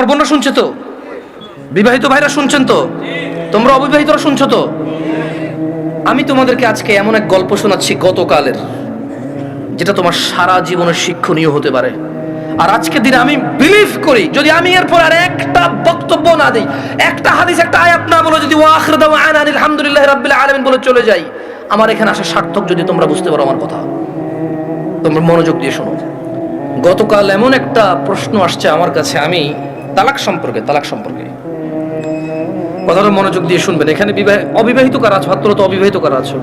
আমার বোনরা শুনছে তো? বিবাহিত ভাইরা শুনছেন তো? তোমরা অবিবাহিতরা শুনছো তো? আমি তোমাদেরকে আজকে এমন এক গল্প শোনাচ্ছি গতকালের, যেটা তোমার সারা জীবনের শিক্ষণীয় হতে পারে। আর আজকের দিনে আমি বিলিভ করি, যদি আমি এরপর আর একটা বক্তব্য না দিই, একটা হাদিস, একটা আয়াত না বলে, যদি ওয়াখির দাওয়ানা আলহামদুলিল্লাহি রাব্বিল আলামিন বলে চলে যাই, আমার এখানে আসা সার্থক। যদি তোমরা বুঝতে পারো আমার কথা, তোমরা মনোযোগ দিয়ে শোনো। গতকাল এমন একটা প্রশ্ন আসছে আমার কাছে, আমি তালাক সম্পর্কে কথাটা মনোযোগ দিয়ে শুনবেন। এখানে অবিবাহিত কারা আছো? হাত তো অবিবাহিত কারা আছো?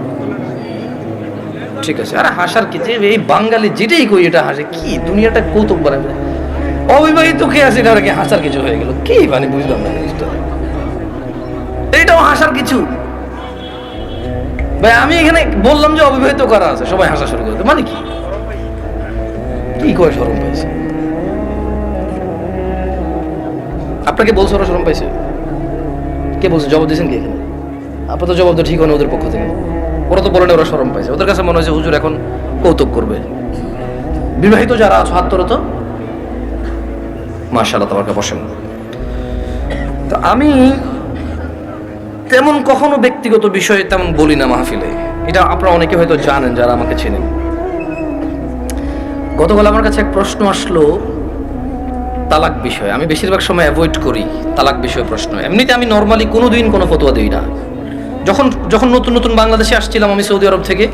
ঠিক আছে। আরে হাসার কি, যে এই বাঙালি যেটাই কই এটা হাসে, কি দুনিয়াটা কৌতুক বানাবে। অবিবাহিত কে আছে, এটা কি হাসার কিছু হয়ে গেল? কি মানে বুঝলাম না জিনিসটা, এইটাও হাসার কিছু? ভাই আমি এখানে বললাম যে অবিবাহিত কারা আছে, সবাই হাসা শুরু করতে, মানে কি কি কয় শরম পাইছে? আপনাকে বলছে ওরা শরম পাইছে? কে বলছে? জবাব দিয়েছেন কি এখানে? আপনার তো জবাব তো ঠিক হয় ওদের পক্ষ থেকে। ওরা তো বলেন ওরা শরম পাইছে, ওদের কাছে মনে হয়েছে হুজুর এখন কৌতুক করবে। বিবাহিত যারা আছো হাত তোলো তো, মাশাআল্লাহ তাবারাকা, বসেন। তো আমি তেমন কখনো ব্যক্তিগত বিষয়ে তেমন বলি না মাহফিলে, এটা আপনারা অনেকে হয়তো জানেন যারা আমাকে চেনেন। গতকাল আমার কাছে এক প্রশ্ন আসলো তালাক বিষয়ে। আমি বেশিরভাগ সময় অ্যাভয়েড করি তালাক বিষয়ে প্রশ্ন। এমনিতে আমি নর্মালি কোনোদিন কোনো ফতোয়া দিই না। যখন নতুন বাংলাদেশে আসছিলাম আমি সৌদি আরব থেকে,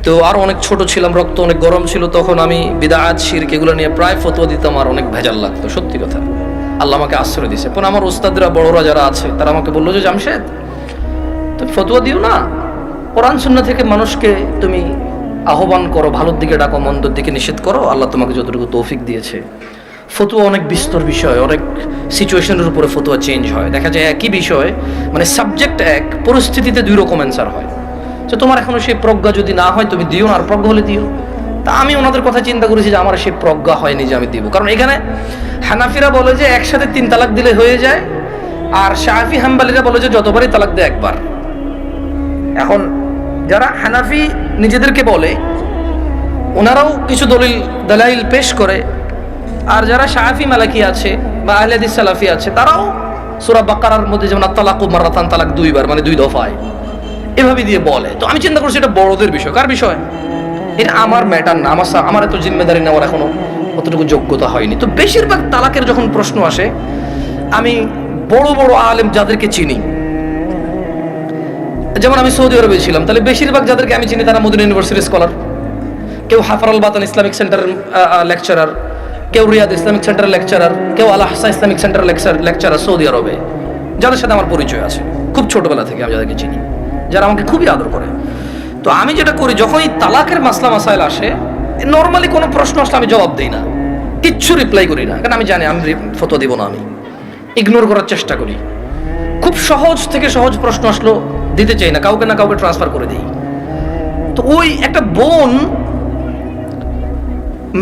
তো আরো অনেক ছোট ছিলাম, রক্ত অনেক গরম ছিল, তখন আমি বিদআত শিরক এগুলো নিয়ে প্রায় ফতোয়া দিতাম, আর অনেক ভেজাল লাগতো, সত্যি কথা। আল্লাহ আমাকে আশ্রয় দিয়েছে। পরে আমার ওস্তাদরা, বড়রা যারা আছে, তারা আমাকে বললো যে জামশেদ তুমি ফতোয়া দিও না, কোরআন সুন্নাহ থেকে মানুষকে তুমি আহ্বান করো, ভালোর দিকে ডাকো, মন্দর দিকে নিষেধ করো, আল্লাহ তোমাকে যতটুকু তৌফিক দিয়েছে। ফতোয়া অনেক বিস্তর বিষয়, অনেক সিচুয়েশনের উপরে ফতোয়া চেঞ্জ হয়। দেখা যায় একই বিষয়, মানে সাবজেক্ট এক, পরিস্থিতিতে দুই রকম অ্যান্সার হয়। তো তোমার এখনো সেই প্রজ্ঞা যদি না হয় তুমি দিও না, আর প্রজ্ঞা হলে দিও। তা আমি ওনাদের কথা চিন্তা করেছি যে আমার সেই প্রজ্ঞা হয়নি যে আমি দিব। কারণ এখানে হানাফিরা বলে যে একসাথে 3 তালাক দিলে হয়ে যায়, আর শাফি হাম্বলিরা বলে যে যতবারই তালাক দেয় একবার। এখন যারা হানাফি নিজেদেরকে বলে, ওনারাও কিছু দলাইল পেশ করে, আর যারা শাফি মালাকি আছে বা আহলে হাদিস সালাফি আছে, তারাও সূরা বাকারার মধ্যে যেমন আত-তালাকু মাররাতান, তালাক 2 বার, মানে 2 দফায়, এভাবে দিয়ে বলে। তো আমি চিন্তা করছি এটা বড়দের বিষয়। কার বিষয়? এটা আমার ম্যাটার না, আমার এত জিম্মেদারি নেওয়ার এখনো অতটুকু যোগ্যতা হয়নি। তো বেশিরভাগ তালাকের যখন প্রশ্ন আসে, আমি বড় আলেম যাদেরকে চিনি, যেমন আমি সৌদি আরবে ছিলাম, তাহলে বেশিরভাগ যাদেরকে আমি চিনি তারা মদিনা ইউনিভার্সিটির স্কলার, কেউ হাফার বাতান ইসলামিক সেন্টারের লেকচারার, কেউ রিয়াদ ইসলামিক সেন্টারের লেকচারার, কেউ আল আহসা ইসলামিক সেন্টারের লেকচারার সৌদি আরবে, যাদের সাথে আমার পরিচয় আছে খুব ছোটবেলা থেকে, আমি যাদেরকে চিনি, যারা আমাকে খুবই আদর করে। তো আমি যেটা করি, যখন এই তালাকের মাসলা মাসাইল আসে, নর্মালি কোনো প্রশ্ন আসলে আমি জবাব দিই না, কিচ্ছু রিপ্লাই করি না, কারণ আমি জানি আমি ফতোয়া দিব না, আমি ইগনোর করার চেষ্টা করি। খুব সহজ থেকে সহজ প্রশ্ন আসলো দিতে চাই না, কাউকে না কাউকে ট্রান্সফার করে দিই। তো ওই একটা বোন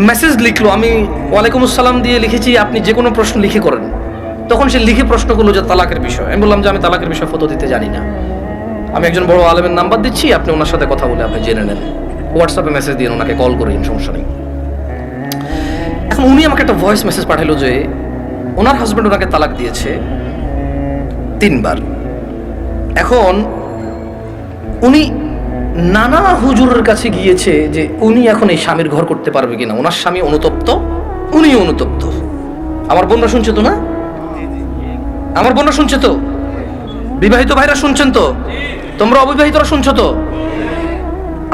মেসেজ লিখলো, আমি ওয়ালাইকুম আসসালাম দিয়ে লিখেছি আপনি যে কোনো প্রশ্ন লিখে করেন। তখন সে লিখে প্রশ্ন করলো যে তালাকের বিষয়। আমি বললাম যে আমি তালাকের বিষয়ে ফতোয়া দিতে জানি না, আমি একজন বড় আলেমের নাম্বার দিচ্ছি, আপনি ওনার সাথে কথা বলে আপনি জেনে নেন, হোয়াটসঅ্যাপে মেসেজ দিয়ে ওনাকে কল করেন, সমস্যা নেই। এখন উনি আমাকে একটা ভয়েস মেসেজ পাঠালো যে ওনার হাজব্যান্ড ওনাকে তালাক দিয়েছে 3 বার। এখন উনি নানা হুজুরের কাছে গিয়েছে যে উনি এখন এই স্বামীর ঘর করতে পারবে কিনা, ওনার স্বামী অনুতপ্ত, উনিও অনুতপ্ত। আমার বোনরা শুনছে তো? না, আমার বোনরা শুনছে তো? বিবাহিত ভাইরা শুনছেন তো? তোমরা অবিবাহিতরা শুনছো তো?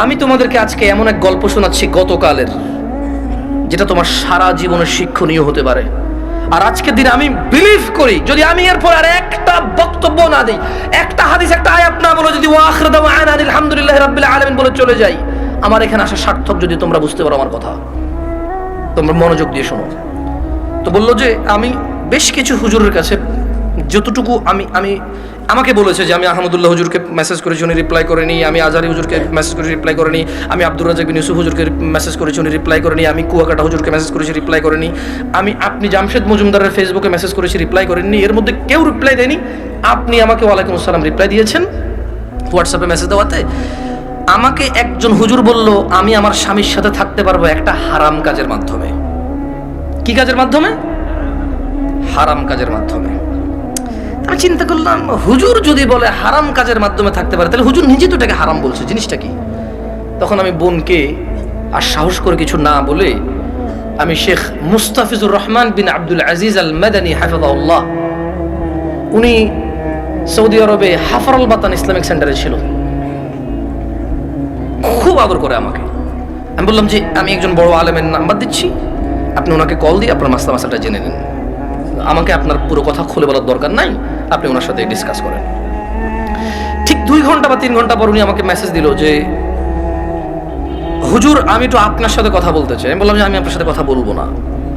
আমি তোমাদেরকে আজকে এমন এক গল্প শোনাচ্ছি গতকালের, যেটা তোমার সারা জীবনের শিক্ষণীয় হতে পারে। আর আজকের দিনে আমি বিলিভ করি, যদি আমি এরপর আর একটা বক্তব্য না দিই, একটা হাদিস, একটা আয়াত না বলে, যদি ওয়াখির দাওয়ানা আলহামদুলিল্লাহি রাব্বিল আলামিন বলে চলে যাই, আমার এখানে আসা সার্থক। যদি তোমরা বুঝতে পারো আমার কথা, তোমরা মনোযোগ দিয়ে শোনো। তো বললো যে আমি বেশ কিছু হুজুরের কাছে যতটুকু আমাকে বলেছে যে আমি আহমদুল্লাহ হুজুরকে মেসেজ করেছি, উনি রিপ্লাই করেনি, আমি আজহারি হুজুরকে মেসেজ করেছি, রিপ্লাই করেনি, আমি আব্দুর রাজ্জাক বিন ইউসুফ হুজুরকে মেসেজ করেছি, উনি রিপ্লাই করেনি, আমি কুয়াকাটা হুজুরকে মেসেজ করেছি, রিপ্লাই করেনি, আপনি জামশেদ মজুমদারের ফেসবুকে মেসেজ করেছি, রিপ্লাই করেননি, এর মধ্যে কেউ রিপ্লাই দেয়নি। আপনি আমাকে ওয়ালাইকুম আসসালাম রিপ্লাই দিয়েছেন হোয়াটসঅ্যাপে মেসেজ দেওয়াতে। আমাকে একজন হুজুর বলল আমি আমার স্বামীর সাথে থাকতে পারবো একটা হারাম কাজের মাধ্যমে। কি কাজের মাধ্যমে? হারাম কাজের মাধ্যমে। আমি চিন্তা করলাম, হুজুর যদি বলে হারাম কাজের মাধ্যমে থাকতে পারে, তাহলে হুজুর নিজে তো এটাকে হারাম বলছে, জিনিসটা কি? তখন আমি বোনকে আর সাহস করে কিছু না বলে আমি শেখ মুস্তাফিজুর রহমান বিন আব্দুল আজিজ আল মাদানী হাফিজাহুল্লাহ, উনি সৌদি আরবে হাফারুল বাতান ইসলামিক সেন্টারে ছিল, খুব আদর করে আমাকে। আমি বললাম যে আমি একজন বড় আলেমের নাম্বার দিচ্ছি, আপনি ওনাকে কল দিয়ে আপনার মাসালাটা জেনে নিন, আমাকে আপনার পুরো কথা খুলে বলার দরকার নাই, আপনি ওনার সাথে ডিসকাস করেন। ঠিক 2 ঘন্টা বা 3 ঘন্টা পর উনি আমাকে মেসেজ দিল যে হুজুর আমি একটু আপনার সাথে কথা বলতে চাই। আমি বললাম যে আমি আপনার সাথে কথা বলবো না,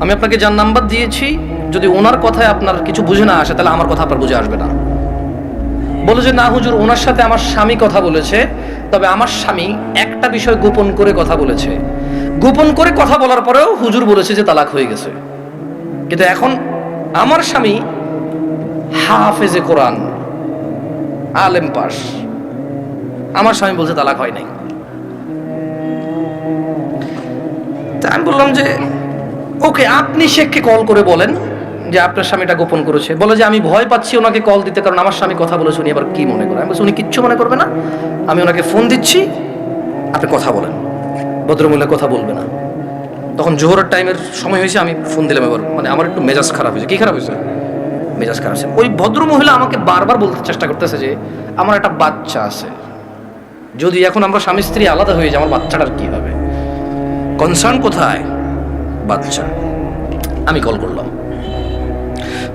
আমি আপনাকে যার নাম্বার দিয়েছি যদি ওনার কথায় আপনার কিছু বুঝে না আসে তাহলে আমার কথা আপনার বুঝে আসবে না। বলে যে না হুজুর, ওনার সাথে আমার স্বামী কথা বলেছে, তবে আমার স্বামী একটা বিষয় গোপন করে কথা বলেছে, গোপন করে কথা বলার পরেও হুজুর বলেছে যে তালাক হয়ে গেছে, কিন্তু এখন আমার স্বামী হাফেজে কোরআন, আলেম পাস, আমার স্বামী বলছে তালাক হয় নাই। আমি বললাম যে ওকে, আপনি শেখকে কল করে বলেন যে আপনার স্বামীটা গোপন করেছে। বলে যে আমি ভয় পাচ্ছি ওনাকে কল দিতে, কারণ আমার স্বামী কথা বলেছে, উনি আবার কি মনে করে। আমি বলছি উনি কিচ্ছু মনে করবে না, আমি ওনাকে ফোন দিচ্ছি, আপনি কথা বলেন। ভদ্রমহিলা কথা বলবে না। তখন জোহরের টাইমের সময় হয়েছে, আমি ফোন দিলাম এবার, মানে আমার একটু মেজাজ খারাপ হয়েছে। কি খারাপ হয়েছে? মেজাজ খারাপ হয়েছে। ওই ভদ্রমহিলা আমাকে বারবার বলতে চেষ্টা করতেছে যে আমার একটা বাচ্চা আছে, যদি এখন আমরা স্বামী স্ত্রী আলাদা হয়ে যাই আমার বাচ্চাটার কি হবে, কনসার্ন কোথায়? বাচ্চা। আমি কল করলাম,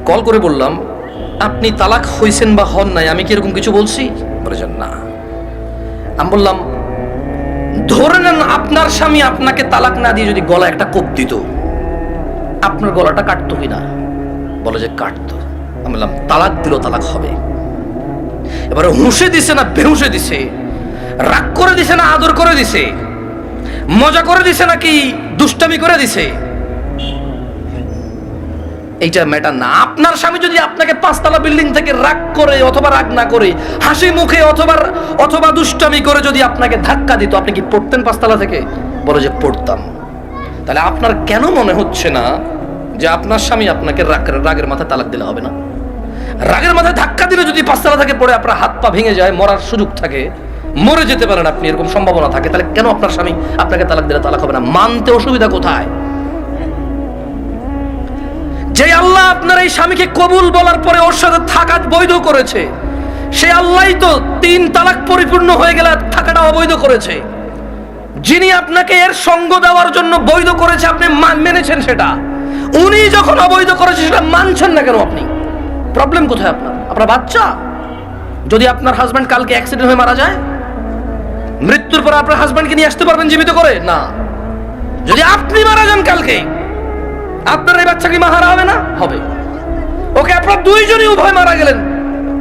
কল করে বললাম আপনি তালাক হয়েছেন বা হন নাই, আমি কি এরকম কিছু বলছি? বলেছেন না। আমি বললাম ধরে নেন আপনার স্বামী আপনাকে তালাক না দিয়ে যদি গলা একটা কোপ দিত, আপনার গলাটা কাটতো কিনা? বলে যে কাটতো। আমি বললাম তালাক দিল, তালাক হবে। এবারে হুঁশে দিছে না বেহুঁশে দিছে, রাগ করে দিছে না আদর করে দিছে, মজা করে দিছে নাকি দুষ্টামি করে দিছে, এইটা ম্যাটার না। আপনার স্বামী যদি আপনাকে 5 তলা বিল্ডিং থেকে রাগ করে অথবা রাগ না করে হাসি মুখে অথবা দুষ্টামি করে যদি আপনাকে ধাক্কা দিত, আপনি কি পড়তেন 5 তলা থেকে? বলে যে পড়তাম। তাহলে আপনার কেন মনে হচ্ছে না যে আপনার স্বামী আপনাকে রাগের মাথায় তালাক দিলে হবে না? রাগের মাথায় ধাক্কা দিলে যদি 5 তলা থেকে পড়ে আপনার হাত পা ভেঙে যায়, মরার সুযোগ থাকে, মরে যেতে পারেন আপনি, এরকম সম্ভাবনা থাকে, তাহলে কেন আপনার স্বামী আপনাকে তালাক দিলে তালাক হবে না? মানতে অসুবিধা কোথায়? যে আল্লাহ আপনার এই স্বামীকে কবুল বলার পরে ওর সাথে থাকা বৈধ করেছে, সে আল্লাহই তো 3 তালাক পরিপূর্ণ হয়ে গেলে থাকাটা অবৈধ করেছে। যিনি আপনাকে এর সঙ্গ দেওয়ার জন্য বৈধ করেছে, আপনি মেনেছেন সেটা, উনি যখন অবৈধ করেছে সেটা মানছেন না কেন আপনি? প্রবলেম কোথায় আপনার বাচ্চা? যদি আপনার হাজব্যান্ড কালকে অ্যাক্সিডেন্ট হয়ে মারা যায়, মৃত্যুর পর আপনার হাজব্যান্ডকে নিয়ে আসতে পারবেন জীবিত করে? না। যদি আপনি মারা যান কালকে, আপনার এই বাচ্চা কি মাহারা হবে না? হবে। ওকে, আপনার দুইজনই উভয় মারা গেলেন,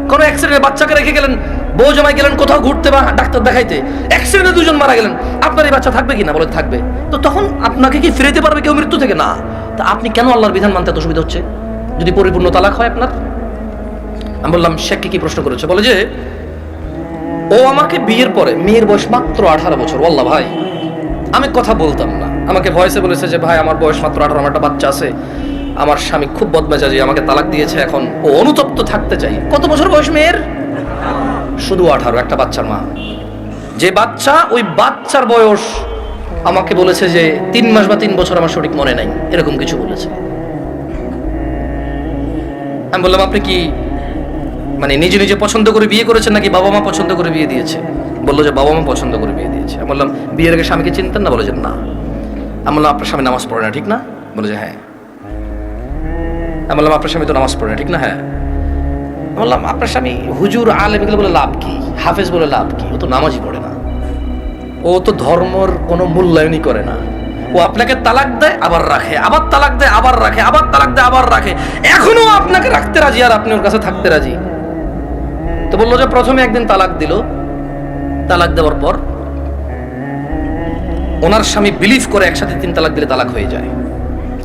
কোন অ্যাক্সিডেন্টে বাচ্চাকে রেখে গেলেন, বউ জামাই গেলেন কোথাও ঘুরতে বা ডাক্তার দেখাইতে, অ্যাক্সিডেন্টে 2 জন মারা গেলেন, আপনার এই বাচ্চা থাকবে কিনা? বলে থাকবে। তো তখন আপনাকে কি ফিরাতে পারবে কেউ মৃত্যু থেকে? না। তা আপনি কেন আল্লাহর বিধান মানতে এত অসুবিধা হচ্ছে যদি পরিপূর্ণ তালাক হয় আপনার? আমি বললাম শেখকে কি প্রশ্ন করেছে? বলে যে ও আমাকে বিয়ের পরে, মেয়ের বয়স মাত্র 18 বছর, ওয়াল্লাহ ভাই আমি কথা বলতাম না, আমাকে ভয়েসে বলেছে যে ভাই আমার বয়স মাত্র 18, আমার একটা বাচ্চা আছে, আমার স্বামী খুব বদমেজাজি, আমাকে তালাক দিয়েছে, এখন ও অনুতপ্ত থাকতে চাই। কত বছর বয়স মেয়ের? শুধু 18, একটা বাচ্চার মা। যে বাচ্চা, ওই বাচ্চার বয়স আমাকে বলেছে যে 3 মাস বা 3 বছর, আমার সঠিক মনে নাই, এরকম কিছু বলেছে। আমি বললাম আপনি কি মানে নিজে নিজে পছন্দ করে বিয়ে করেছেন নাকি বাবা মা পছন্দ করে বিয়ে দিয়েছে? বললো যে বাবা মা পছন্দ করে বিয়ে দিয়েছে। আমি বললাম বিয়ের আগে স্বামীকে চিনতেন না? বলে যে না। আমি বললাম আপনার স্বামী নামাজ পড়ে না, ঠিক না? বলে যে হ্যাঁ। আমি বললাম আপনার স্বামী তো নামাজ পড়ে না, ঠিক না? হ্যাঁ। আমি বললাম আপনার স্বামী হুজুর আলেম এগুলো বলে লাভ কি, হাফেজ বলে লাভ কি? ও তো নামাজই পড়ে না, ও তো ধর্মর কোনো মূল্যায়নই করে না। ও আপনাকে তালাক দেয় আবার রাখে, আবার তালাক দেয় আবার রাখে, আবার তালাক দেয় আবার রাখে, এখনো আপনাকে রাখতে রাজি আর আপনি ওর কাছে থাকতে রাজি। তো বললো যে প্রথমে একদিন তালাক দিল, তালাক দেওয়ার পর ওনার স্বামী বিলিভ করে একসাথে 3 তালাক দিলে তালাক হয়ে যায়।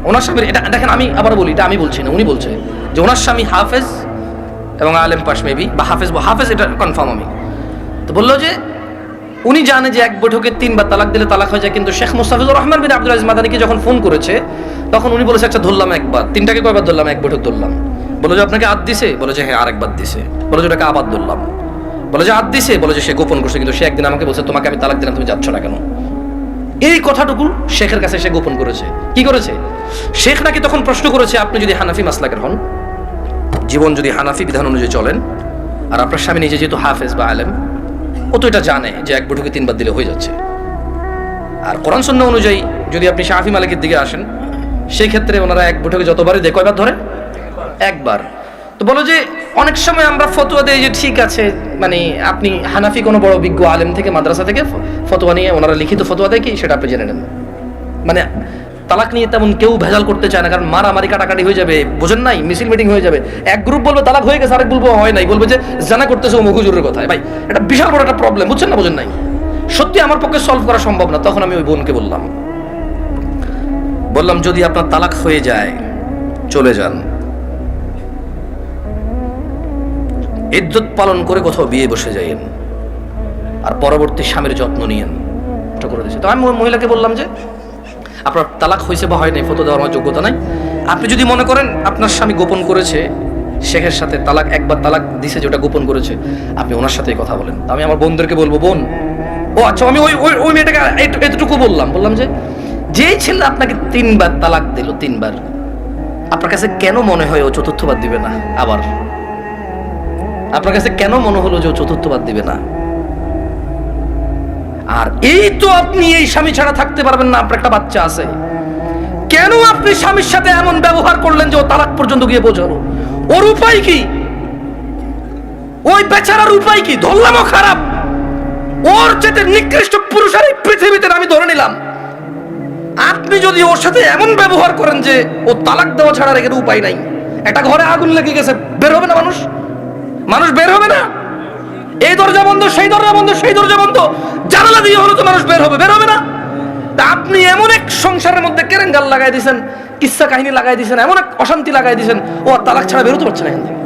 ওনার স্বামীর এটা দেখেন, আমি আবার বলি, এটা আমি বলছি না, উনি বলছে যে ওনার স্বামী হাফেজ এবং আলেম পাশ মেবি, বা হাফেজ এটা কনফার্ম আমি। তো বললো যে উনি জানে যে 1 বৈঠকে 3 বার তালাক দিলে তালাক হয়ে যায়, কিন্তু শেখ মুস্তাফিজুর রহমান বিন আব্দুল আজিজ মাদানীকে যখন ফোন করেছে তখন উনি বলেছে আচ্ছা ধরলাম একবার, তিনটাকে কয়বার ধরলাম? এক বৈঠক ধরলাম। বলে যে আপনাকে আদ দিছে? বলে যে হ্যাঁ আরেকবার দিছে। বলে যে ওটাকে আবার ধরলাম। বলে যে আদ দিছে? বলে যে সে গোপন করছে, কিন্তু সে একদিন আমাকে বলছে তোমাকে আমি তালাক দিলাম, তুমি যাচ্ছ না কেন? এই কথাটুকু শেখের কাছে সে গোপন করেছে। কি করেছে? শেখ নাকি তখন প্রশ্ন করেছে আপনি যদি হানাফি মাসলাকের হন, জীবন যদি হানাফি বিধান অনুযায়ী চলেন, আর আপনার স্বামী নিজে যেহেতু হাফেজ বা আলেম, ও তো এটা জানে যে এক বৈঠকে 3 বার দিলে হয়ে যাচ্ছে। আর কোরআন সুন্নাহ অনুযায়ী যদি আপনি শাফি মালিকের দিকে আসেন, সেই ক্ষেত্রে ওনারা এক বৈঠকে যতবারই দেয় কয়বার ধরে? একবার। তো বলো যে অনেক সময় আমরা ফতোয়া দেই যে ঠিক আছে, মানে আপনি হানাফি কোনো বড় বিজ্ঞ আলেম থেকে মাদ্রাসা থেকে ফতোয়া নিয়ে ওনারা লিখিত ফতোয়া দেয় কি সেটা আপনি জেনে নেন। মানে তালাক নিয়ে তেমন কেউ ভেজাল করতে চায় না, কারণ মারামারি কাটাকাটি হয়ে যাবে, বোঝেন নাই, মিছিল মিটিং হয়ে যাবে। এক গ্রুপ বলবে তালাক হয়ে গেছে, আরেক বলবো হয় নাই, বলবে যে জানা করতেছে ও হুজুরের কথায়। ভাই এটা বিশাল বড় একটা প্রবলেম, বুঝছেন না বোঝেন নাই? সত্যি আমার পক্ষে সলভ করা সম্ভব না। তখন আমি ওই বোনকে বললাম যদি আপনার তালাক হয়ে যায় চলে যান, ইদ্যত পালন করে কোথাও বিয়ে বসে যাইয়েন, আর পরবর্তী স্বামীর যত্ন নিয়েন। এটা করে দিয়েছে। তো আমি মহিলাকে বললাম যে আপনার তালাক হয়েছে বা হয় নাই ফটো দেওয়ার আমার যোগ্যতা নাই। আপনি যদি মনে করেন আপনার স্বামী গোপন করেছে শেখের সাথে, তালাক একবার তালাক দিছে যেটা গোপন করেছে, আপনি ওনার সাথেই কথা বলেন। আমি আমার বোনদেরকে বলবো, বোন ও আচ্ছা, আমি ওই মেয়েটাকে এতটুকু বললাম যে যেই ছেলে আপনাকে 3 বার তালাক দিল, 3 বার, আপনার কাছে কেন মনে হয় ও চতুর্থবার দিবে না? আবার আপনার কাছে কেন মনে হলো যে ও চতুর্থবার দিবে না? আর এই তো আপনি এই স্বামী ছাড়া থাকতে পারবেন না, আপনার একটা বাচ্চা আছে, কেন আপনি স্বামীর সাথে এমন ব্যবহার করলেন যে ও তালাক পর্যন্ত গিয়ে পৌঁছালো? ওর উপায় কি? ওই বেচারার উপায় কি? ধরলামও খারাপ, ওর চেয়ে নিকৃষ্ট পুরুষ আর এই পৃথিবীতে আমি ধরে নিলাম। আপনি যদি ওর সাথে এমন ব্যবহার করেন যে ও তালাক দেওয়া ছাড়া রেখে উপায় নাই, একটা ঘরে আগুন লেগে গেছে, বের হবে না মানুষ বের হবে না? এই দরজা বন্ধ, সেই দরজা বন্ধ, সেই দরজা বন্ধ, জানালা দিয়ে হলো তো মানুষ বের হবে না? তা আপনি এমন এক সংসারের মধ্যে কেরেঙ্গাল লাগাই দিয়েছেন, কিচ্ছা কাহিনী লাগাই দিয়েছেন, এমন এক অশান্তি লাগাই দিয়েছেন, ও আর তালাক ছাড়া বেরোতে পারছে না এখান থেকে।